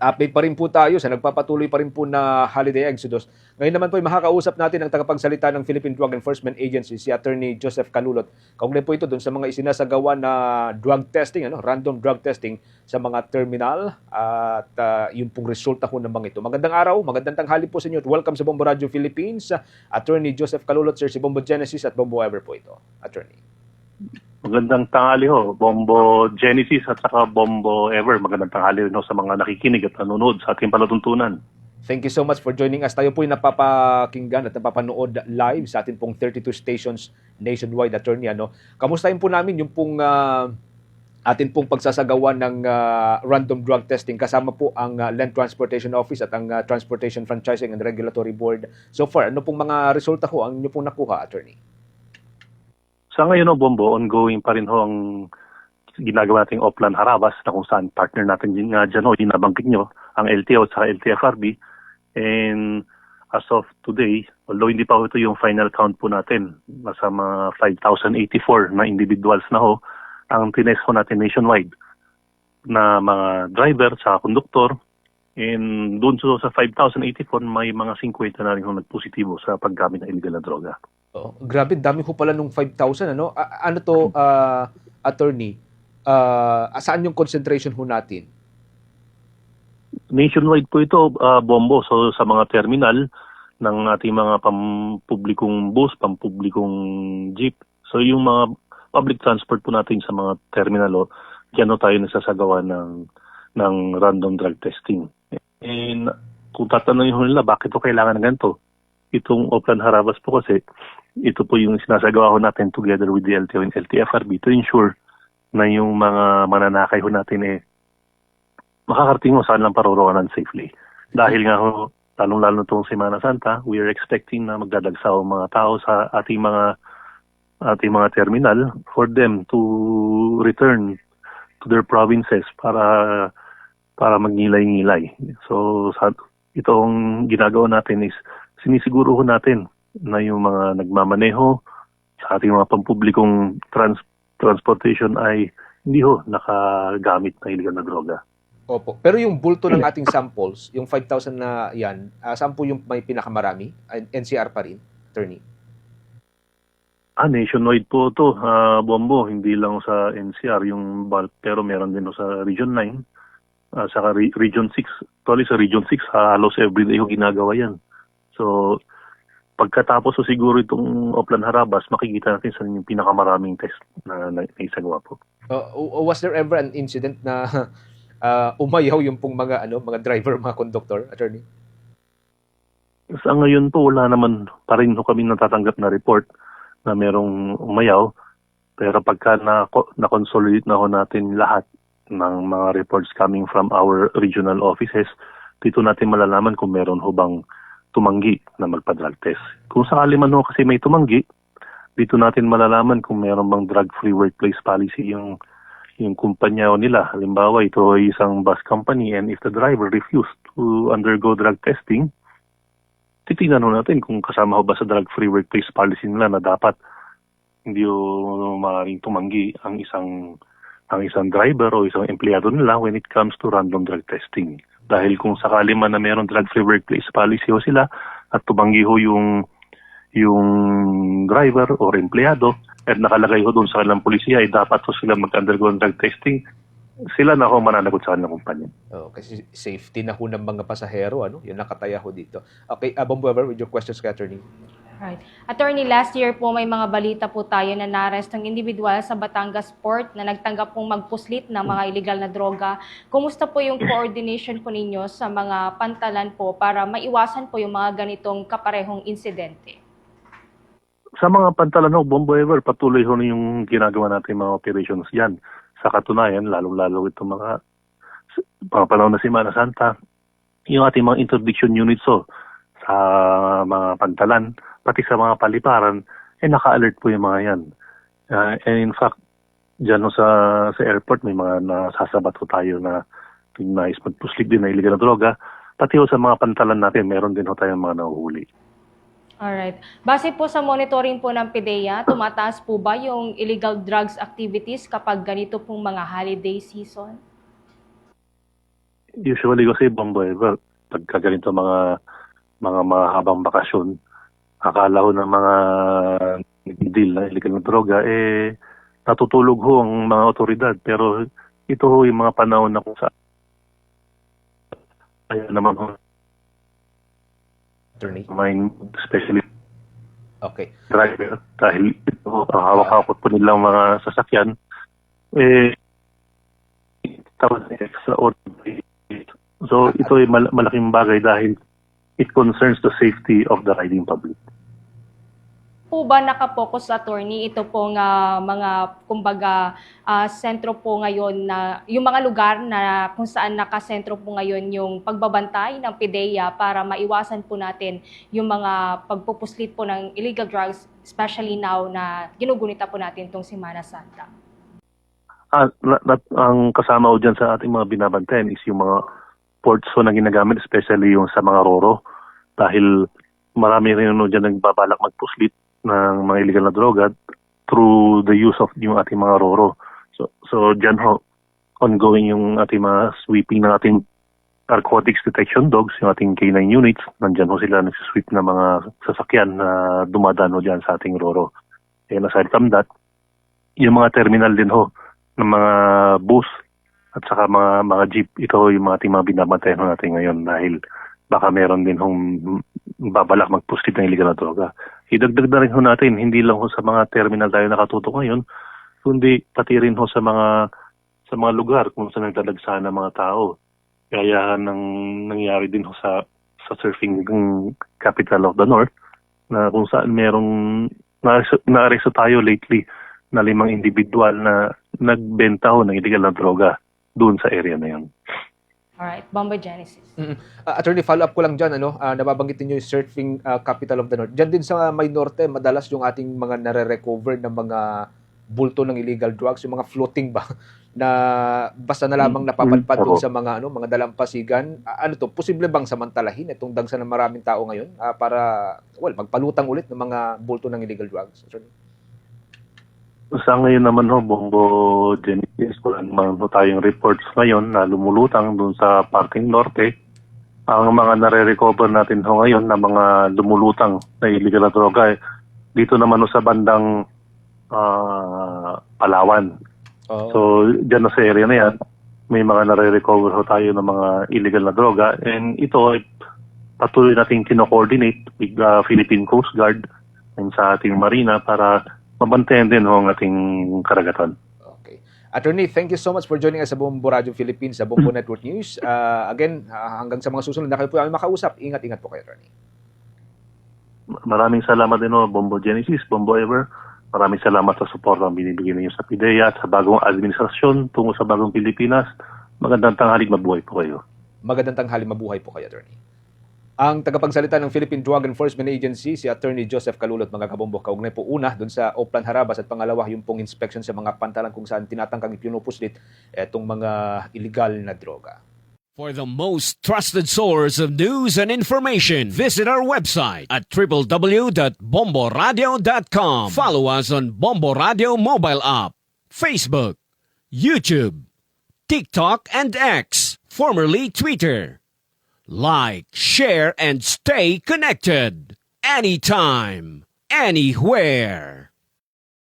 Update pa rin po tayo sa nagpapatuloy pa rin po na holiday exodus. Ngayon naman po ay makakausap natin ang tagapagsalita ng Philippine Drug Enforcement Agency, si Attorney Joseph Calulot. Kaugnay po ito doon sa mga isinasagawa na drug testing, random drug testing sa mga terminal at yung pong resulta ho ng mga ito. Magandang araw, magandang tanghali po sa inyo. Welcome sa Bombo Radio Philippines. Attorney Joseph Calulot, sir, si Bombo Genesis at Bombo Ever po ito. Attorney. Magandang tanghali ho, Bombo Genesis at saka Bombo Ever. Magandang tanghali rin ho sa mga nakikinig at nanonood sa ating palatuntunan. Thank you so much for joining us. Tayo po yung napapakinggan at napapanood live sa ating pong 32 stations nationwide, Attorney. Kamustahin po namin yung pong atin pong pagsasagawa ng random drug testing kasama po ang Land Transportation Office at ang Transportation Franchising and Regulatory Board. So far, ano pong mga resulta ho ang inyo pong nakuha, Attorney? Sa ngayon, Bombo, ongoing pa rin ho ang ginagawa nating Oplan Harabas na kung saan partner natin dyan ho, nabanggit nyo, ang LTO at saka LTFRB. And as of today, although hindi pa ho ito yung final count po natin, nasa mga 5,084 na individuals na ho, ang tinest ho natin nationwide na mga driver sa konduktor. And doon sa 5,084, may mga 50 na rin ho nagpositibo sa paggamit ng illegal na droga. Oh, grabe, dami ho pala nung 5,000, ano to, Attorney? Saan yung concentration ho natin? Nationwide po ito, Bombo. So sa mga terminal ng ating mga pampublikong bus, pampublikong jeep. So yung mga public transport po natin sa mga terminal, diyan tayo nasasagawa ng random drug testing. And kung tatanungin ho nila, bakit ito kailangan ng ganito? Itong Oplan Harabas po kasi, ito po yung sinasagawa ho natin together with the LTO and LTFRB to ensure na yung mga mananakay ho natin makakarating ho saan lang paroroganan safely. Dahil nga ho, lalong-lalo itong Semana Santa, we are expecting na magdadagsa ho mga tao sa ating mga terminal for them to return to their provinces para magnilay-ngilay. So itong ginagawa natin is sinisiguro ho natin na yung mga nagmamaneho sa ating mga pampublikong transportation ay hindi ho nakagamit na illegal na droga. Opo. Pero yung bulto ng ating samples, yung 5,000 na yan, saan po yung may pinakamarami? NCR pa rin, Attorney? Nationwide po ito, Bombo. Hindi lang sa NCR yung bulk, pero meron din sa Region 9, saka Region 6. Actually sa Region 6, halos everyday yung ginagawa yan. So, pagkatapos siguro itong Oplan Harabas, makikita natin sa yung pinakamaraming test na naisagawa po. Was there ever an incident na umayaw yung pong mga driver, mga conductor, Attorney? Sa ngayon po, wala naman pa rin kami natatanggap na report na merong umayaw. Pero pagka na-consolidate na ho natin lahat ng mga reports coming from our regional offices, dito natin malalaman kung meron ho bang tumanggi na magpa-drug test. Kung sakali man ho kasi may tumanggi, dito natin malalaman kung meron bang drug-free workplace policy yung kumpanya nila. Halimbawa, ito ay isang bus company and if the driver refused to undergo drug testing, titignan ho natin kung kasama ho ba sa drug-free workplace policy nila na dapat hindi ho maaaring tumanggi ang isang driver o isang empleyado nila when it comes to random drug testing. Dahil kung sakali man na mayroong drug-free workplace policy ho sila at tumanggi ho yung driver or empleyado at nakalagay ho doon sa kanilang polisiya ay dapat ho sila mag-undergo ng drug testing, sila na ho mananagot sa kanilang kumpanya. Kasi safety na ho ng mga pasahero, yun nakataya ho dito. Okay, Bombo Ever, with your questions, Attorney. Right. Attorney, last year po may mga balita po tayo na narestong individual sa Batangas Port na nagtanggap pong magpuslit ng mga illegal na droga. Kumusta po yung coordination po ninyo sa mga pantalan po para maiwasan po yung mga ganitong kaparehong insidente? Sa mga pantalan ho, Bombo Ever, patuloy ho yung ginagawa natin mga operations yan. Sa katunayan, lalong-lalo itong mga panahon na Semana Santa, yung ating mga interdiction units sa mga pantalan, pati sa mga paliparan, naka-alert po yung mga yan. And in fact, dyan sa airport, may mga nasasabat ko tayo na nais magpuslit din na illegal na droga. Pati sa mga pantalan natin, meron din tayong mga nahuhuli. Alright. Base po sa monitoring po ng PDEA, tumataas po ba yung illegal drugs activities kapag ganito pong mga holiday season? Usually kasi Bomboy, pagka ganito mga mahabang bakasyon, akala ko ng mga deal na illegal na droga, natutulog ho ang mga otoridad. Pero ito ho yung mga panahon na kung saan kaya naman ho, Attorney. especially Okay. driver, dahil ito ho, hawak-hawak po nilang mga sasakyan, tawag na extraordinary. So ito ay malaking bagay dahil it concerns the safety of the riding public. Po ba nakapokus, attorney, ito pong mga kumbaga sentro po ngayon na yung mga lugar na kung saan nakasentro po ngayon yung pagbabantay ng PDEA para maiwasan po natin yung mga pagpupuslit po ng illegal drugs, especially now na ginugunita po natin itong Semana Santa? Ang kasama ko dyan sa ating mga binabantayan is yung mga ports na ginagamit, especially yung sa mga roro, dahil marami rin dyan nagbabalak magpuslit ng mga illegal na droga through the use of yung ating mga roro. So dyan ho, ongoing yung ating mga sweeping ng ating narcotics detection dogs, yung ating K9 units. Nandyan ho sila nagsisweep ng mga sasakyan na dumadaan ho dyan sa ating roro. And aside from that, yung mga terminal din ho ng mga bus at saka mga jeep, ito yung mga ating mga binabantayan natin ngayon dahil baka meron din hong babalak magpuslit ng illegal na droga. Idagdag na rin ho natin, hindi lang ho sa mga terminal tayo nakatutok ngayon, kundi pati rin ho sa mga lugar kung saan nagdadagsahan ng mga tao. Kaya nangyari din ho sa surfing capital of the North na kung saan merong naaresto tayo lately na 5 individual na nagbenta ho ng illegal na droga doon sa area na yun. Alright, Bombo Genesis. Attorney, follow-up ko lang dyan, nababanggit niyo yung surfing capital of the North. Diyan din sa May Norte, madalas yung ating mga nare-recover ng mga bulto ng illegal drugs, yung mga floating ba, na basta na lamang napapadpad doon sa mga mga dalampasigan. Posible bang samantalahin itong dagsa ng maraming tao ngayon para magpalutang ulit ng mga bulto ng illegal drugs? Attorney? Sa ngayon naman ho, Bombo Genesis, wala naman ho tayong reports ngayon na lumulutang dun sa parting norte. Ang mga nare-recover natin ho ngayon na mga lumulutang na illegal na droga, dito naman ho sa bandang Palawan. Oh. So, dyan na sa area na yan, may mga nare-recover ho tayo ng mga illegal na droga. And ito ay patuloy nating kino-coordinate with Philippine Coast Guard and sa ating marina para mabantayan din ho ang ating karagatan. Okay. Attorney, thank you so much for joining us sa Bombo Radio Philippines, sa Bombo Network News. Again, hanggang sa mga susunod na kayo po kami makausap, ingat-ingat po kayo, Attorney. Maraming salamat din ho, Bombo Genesis, Bombo Ever. Maraming salamat sa support ang binibigay ninyo sa PIDEA at sa bagong administrasyon tungo sa bagong Pilipinas. Magandang tanghali, mabuhay po kayo. Magandang tanghali, mabuhay po kayo, Attorney. Ang tagapagsalita ng Philippine Drug Enforcement Agency, si Attorney Joseph Calulot, mga kabombo, kaugnay po una doon sa Oplan Harabas at pangalawa yung pong inspection sa mga pantalan kung saan tinatangkang ipinupuslit itong mga illegal na droga. For the most trusted source of news and information, visit our website at www.bomboradio.com. Follow us on Bombo Radio mobile app, Facebook, YouTube, TikTok, and X, formerly Twitter. Like, share, and stay connected. Anytime, anywhere.